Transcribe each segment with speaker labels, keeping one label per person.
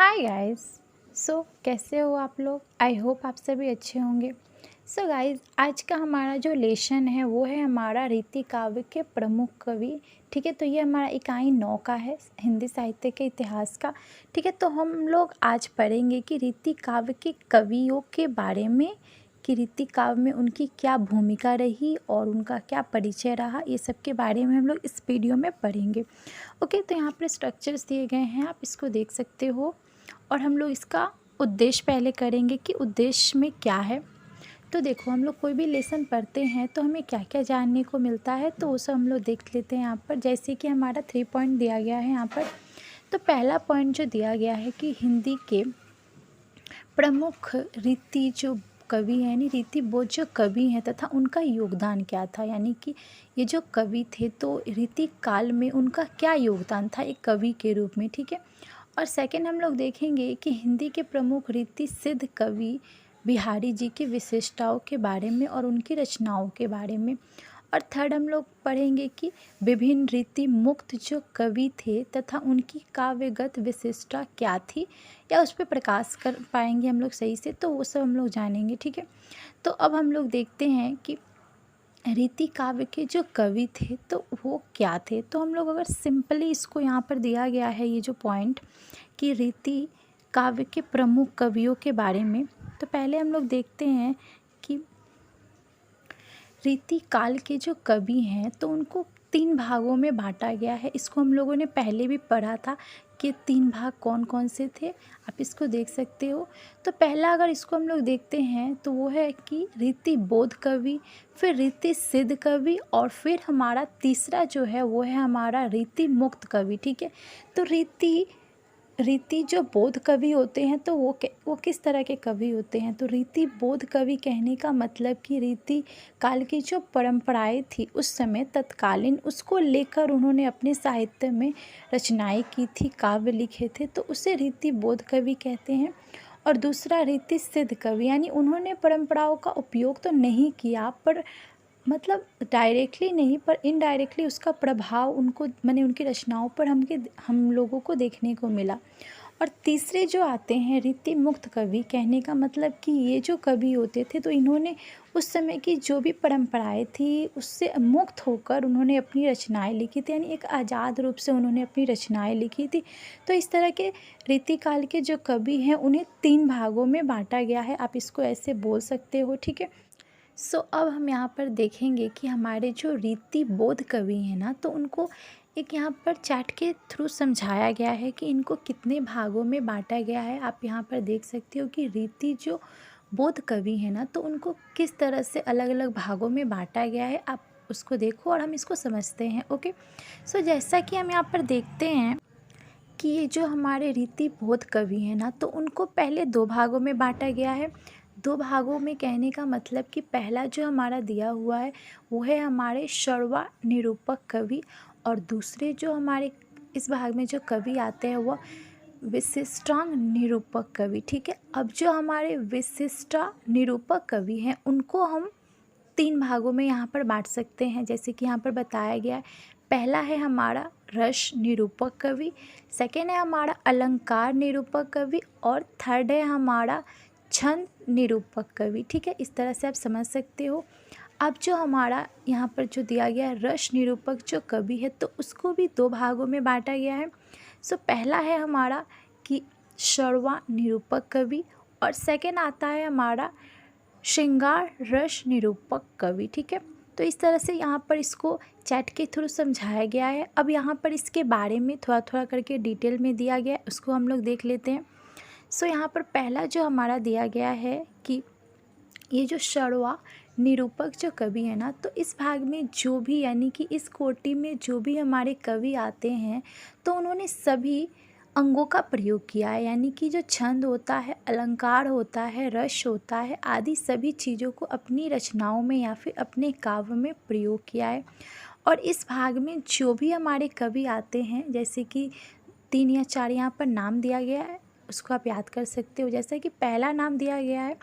Speaker 1: Hi guys. कैसे हो आप लोग? आई होप आप सभी अच्छे होंगे। गाइस, आज का हमारा जो लेसन है वो है हमारा रीति काव्य के प्रमुख कवि। ठीक है, तो ये हमारा इकाई 9 का है, हिंदी साहित्य के इतिहास का। ठीक है, तो हम लोग आज पढ़ेंगे कि रीति काव्य के कवियों के बारे में, कि रीति काव्य में उनकी क्या भूमिका रही और उनका क्या परिचय रहा, ये सब के बारे में हम लोग इस वीडियो में पढ़ेंगे। ओके, तो यहाँ पर स्ट्रक्चर्स दिए गए हैं, आप इसको देख सकते हो। और हम लोग इसका उद्देश्य पहले करेंगे कि उद्देश्य में क्या है। तो देखो, हम लोग कोई भी लेसन पढ़ते हैं तो हमें क्या क्या जानने को मिलता है, तो वो सब हम लोग देख लेते हैं यहाँ पर। जैसे कि हमारा 3 पॉइंट दिया गया है यहाँ पर। तो पहला पॉइंट जो दिया गया है कि हिंदी के प्रमुख रीति जो कवि हैं, यानी रीति बोध जो कवि हैं तथा उनका योगदान क्या था, यानी कि ये जो कवि थे तो रीति काल में उनका क्या योगदान था एक कवि के रूप में। ठीक है, और सेकंड हम लोग देखेंगे कि हिंदी के प्रमुख रीति सिद्ध कवि बिहारी जी की विशेषताओं के बारे में और उनकी रचनाओं के बारे में। और थर्ड हम लोग पढ़ेंगे कि विभिन्न रीति मुक्त जो कवि थे तथा उनकी काव्यगत विशिष्टता क्या थी, या उस पर प्रकाश कर पाएंगे हम लोग सही से, तो वो सब हम लोग जानेंगे। ठीक है, तो अब हम लोग देखते हैं कि रीति काव्य के जो कवि थे तो वो क्या थे। तो हम लोग अगर सिंपली इसको यहाँ पर दिया गया है ये जो पॉइंट कि रीति काव्य के प्रमुख कवियों के बारे में, तो पहले हम लोग देखते हैं कि रीति काल के जो कवि हैं तो उनको 3 भागों में बांटा गया है। इसको हम लोगों ने पहले भी पढ़ा था कि 3 भाग कौन कौन से थे, आप इसको देख सकते हो। तो पहला अगर इसको हम लोग देखते हैं तो वो है कि रीति बोध कवि, फिर रीति सिद्ध कवि, और फिर हमारा तीसरा जो है वो है हमारा रीति मुक्त कवि। ठीक है, तो रीति जो बोध कवि होते हैं तो वो किस तरह के कवि होते हैं। तो रीति बोध कवि कहने का मतलब कि रीति काल की जो परंपराएं थी उस समय तत्कालीन, उसको लेकर उन्होंने अपने साहित्य में रचनाएं की थी, काव्य लिखे थे, तो उसे रीति बोध कवि कहते हैं। और दूसरा रीति सिद्ध कवि, यानी उन्होंने परंपराओं का उपयोग तो नहीं किया, पर मतलब डायरेक्टली नहीं पर इनडायरेक्टली उसका प्रभाव उनको, माने उनकी रचनाओं पर हम लोगों को देखने को मिला। और तीसरे जो आते हैं रीति मुक्त कवि, कहने का मतलब कि ये जो कवि होते थे तो इन्होंने उस समय की जो भी परंपराएं थी उससे मुक्त होकर उन्होंने अपनी रचनाएं लिखी थी, यानी एक आज़ाद रूप से उन्होंने अपनी रचनाएं लिखी थी। तो इस तरह के रीति काल के जो कवि हैं उन्हें 3 भागों में बांटा गया है, आप इसको ऐसे बोल सकते हो। ठीक है, अब हम यहाँ पर देखेंगे कि हमारे जो रीति बोध कवि हैं ना, तो उनको एक यहाँ पर चैट के थ्रू समझाया गया है कि इनको कितने भागों में बांटा गया है। आप यहाँ पर देख सकते हो कि रीति जो बोध कवि हैं ना, तो उनको किस तरह से अलग अलग भागों में बांटा गया है, आप उसको देखो और हम इसको समझते हैं। ओके, जैसा कि हम यहाँ पर देखते हैं कि ये जो हमारे रीति बोध कवि हैं ना, तो उनको पहले 2 भागों में बांटा गया है। 2 भागों में कहने का मतलब कि पहला जो हमारा दिया हुआ है वो है हमारे षड़वा निरूपक कवि, और दूसरे जो हमारे इस भाग में जो कवि आते हैं वह विशिष्टांग निरूपक कवि। ठीक है, अब जो हमारे विशिष्टा निरूपक कवि हैं उनको हम 3 भागों में यहाँ पर बांट सकते हैं, जैसे कि यहाँ पर बताया गया है। पहला है हमारा रस निरूपक कवि, सेकेंड है हमारा अलंकार निरूपक कवि, और थर्ड है हमारा छंद निरूपक कवि। ठीक है, इस तरह से आप समझ सकते हो। अब जो हमारा यहाँ पर जो दिया गया है रस निरूपक जो कवि है, तो उसको भी 2 भागों में बांटा गया है। पहला है हमारा कि षड़वा निरूपक कवि, और सेकेंड आता है हमारा श्रृंगार रस निरूपक कवि। ठीक है, तो इस तरह से यहाँ पर इसको चैट के थ्रू समझाया गया है। अब यहाँ पर इसके बारे में थोड़ा थोड़ा करके डिटेल में दिया गया है, उसको हम लोग देख लेते हैं। यहाँ पर पहला जो हमारा दिया गया है कि ये जो षड़वा निरूपक जो कवि है ना, तो इस भाग में जो भी, यानी कि इस कोटि में जो भी हमारे कवि आते हैं तो उन्होंने सभी अंगों का प्रयोग किया है, यानी कि जो छंद होता है, अलंकार होता है, रस होता है, आदि सभी चीज़ों को अपनी रचनाओं में या फिर अपने काव्य में प्रयोग किया है। और इस भाग में जो भी हमारे कवि आते हैं, जैसे कि 3 या 4 यहाँ पर नाम दिया गया है, उसको आप याद कर सकते हो। जैसे कि पहला नाम दिया गया है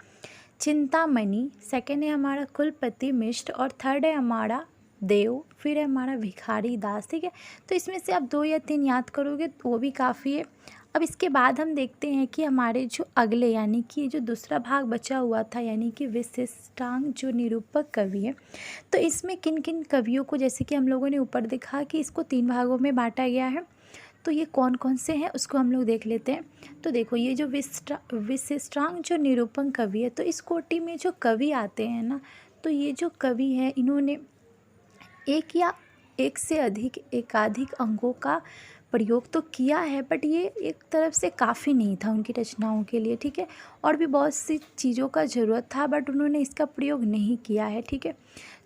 Speaker 1: चिंतामणि, सेकेंड है हमारा कुलपति मिश्र, और थर्ड है हमारा देव, फिर है हमारा भिखारी दास। ठीक है, तो इसमें से आप 2 या 3 याद करोगे तो वो भी काफ़ी है। अब इसके बाद हम देखते हैं कि हमारे जो अगले यानी कि जो दूसरा भाग बचा हुआ था यानी कि विशिष्टांक जो निरूपक कवि है, तो इसमें किन किन कवियों को, जैसे कि हम लोगों ने ऊपर देखा कि इसको 3 भागों में बांटा गया है, तो ये कौन कौन से हैं उसको हम लोग देख लेते हैं। तो देखो ये जो विशिष्टांक जो निरूपण कवि है, तो इस कोटि में जो कवि आते हैं ना, तो ये जो कवि हैं इन्होंने एक या एक से अधिक एकाधिक अंगों का प्रयोग तो किया है, बट ये एक तरफ से काफ़ी नहीं था उनकी रचनाओं के लिए, ठीक है। और भी बहुत सी चीज़ों का ज़रूरत था, बट उन्होंने इसका प्रयोग नहीं किया है, ठीक है।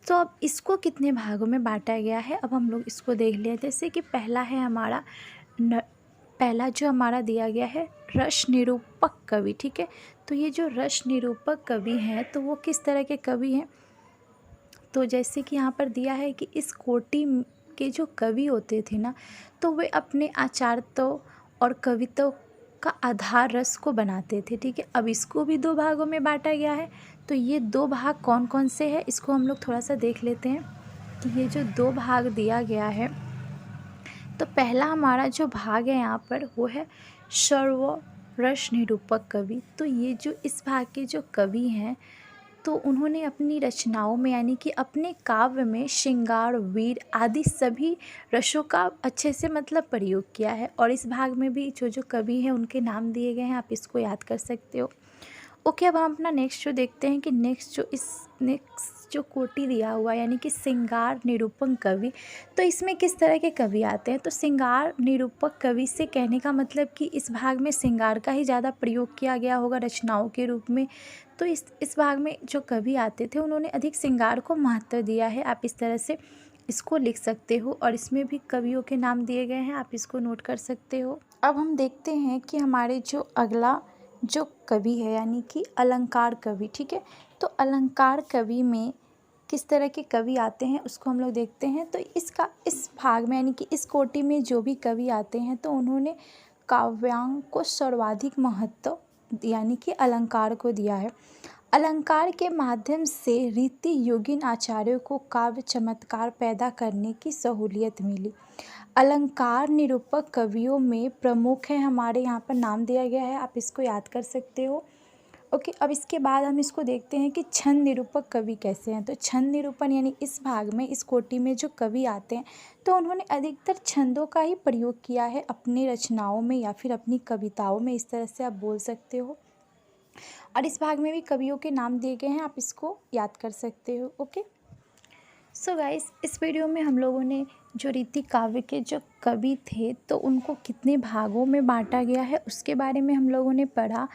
Speaker 1: तो अब इसको कितने भागों में बांटा गया है, अब हम लोग इसको देख लें। जैसे कि पहला जो हमारा दिया गया है रस निरूपक कवि, ठीक है। तो ये जो रस निरूपक कवि हैं, तो वो किस तरह के कवि हैं, तो जैसे कि यहाँ पर दिया है कि इस कोटि के जो कवि होते थे ना, तो वे अपने आचार्यों और कवित्व का आधार रस को बनाते थे, ठीक है। अब इसको भी 2 भागों में बांटा गया है। तो ये 2 भाग कौन कौन से हैं इसको हम लोग थोड़ा सा देख लेते हैं कि ये जो 2 भाग दिया गया है, तो पहला हमारा जो भाग है यहाँ पर वो है सर्व रस निरूपक कवि। तो ये जो इस भाग के जो कवि हैं, तो उन्होंने अपनी रचनाओं में यानी कि अपने काव्य में श्रृंगार, वीर आदि सभी रसों का अच्छे से मतलब प्रयोग किया है। और इस भाग में भी जो जो कवि हैं उनके नाम दिए गए हैं, आप इसको याद कर सकते हो। ओके, अब हम अपना नेक्स्ट जो देखते हैं कि नेक्स्ट जो कोटि दिया हुआ यानी कि श्रृंगार निरूपण कवि, तो इसमें किस तरह के कवि आते हैं। तो श्रृंगार निरूपक कवि से कहने का मतलब कि इस भाग में श्रृंगार का ही ज़्यादा प्रयोग किया गया होगा रचनाओं के रूप में। तो इस भाग में जो कवि आते थे उन्होंने अधिक श्रृंगार को महत्व दिया है, आप इस तरह से इसको लिख सकते हो। और इसमें भी कवियों के नाम दिए गए हैं, आप इसको नोट कर सकते हो। अब हम देखते हैं कि हमारे जो अगला जो कवि है यानी कि अलंकार कवि, ठीक है। तो अलंकार कवि में किस तरह के कवि आते हैं उसको हम लोग देखते हैं। तो इस भाग में यानी कि इस कोटि में जो भी कवि आते हैं, तो उन्होंने काव्यांग को सर्वाधिक महत्व यानी कि अलंकार को दिया है। अलंकार के माध्यम से रीति योगिन आचार्यों को काव्य चमत्कार पैदा करने की सहूलियत मिली। अलंकार निरूपक कवियों में प्रमुख हैं, हमारे यहाँ पर नाम दिया गया है, आप इसको याद कर सकते हो। ओके, अब इसके बाद हम इसको देखते हैं कि छंद निरूपक कवि कैसे हैं। तो छंद निरूपण यानी इस भाग में इस कोटि में जो कवि आते हैं, तो उन्होंने अधिकतर छंदों का ही प्रयोग किया है अपनी रचनाओं में या फिर अपनी कविताओं में, इस तरह से आप बोल सकते हो। और इस भाग में भी कवियों के नाम दिए गए हैं, आप इसको याद कर सकते हो। ओके, सो गाइस, इस वीडियो में हम लोगों ने जो रीति काव्य के जो कवि थे, तो उनको कितने भागों में बांटा गया है उसके बारे में हम लोगों ने पढ़ा।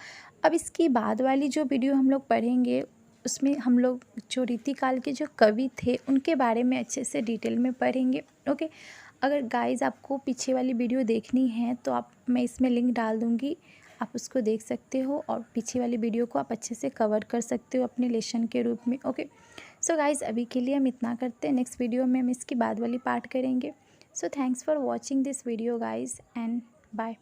Speaker 1: अब इसकी बाद वाली जो वीडियो हम लोग पढ़ेंगे उसमें हम लोग जो रीतिकाल के जो कवि थे उनके बारे में अच्छे से डिटेल में पढ़ेंगे। ओके, अगर गाइस आपको पीछे वाली वीडियो देखनी है तो मैं इसमें लिंक डाल दूँगी, आप उसको देख सकते हो और पीछे वाली वीडियो को आप अच्छे से कवर कर सकते हो अपने लेसन के रूप में। ओके, सो गाइज़ अभी के लिए हम इतना करते हैं, नेक्स्ट वीडियो में हम इसकी बाद वाली पार्ट करेंगे। So thanks for watching this video guys and bye.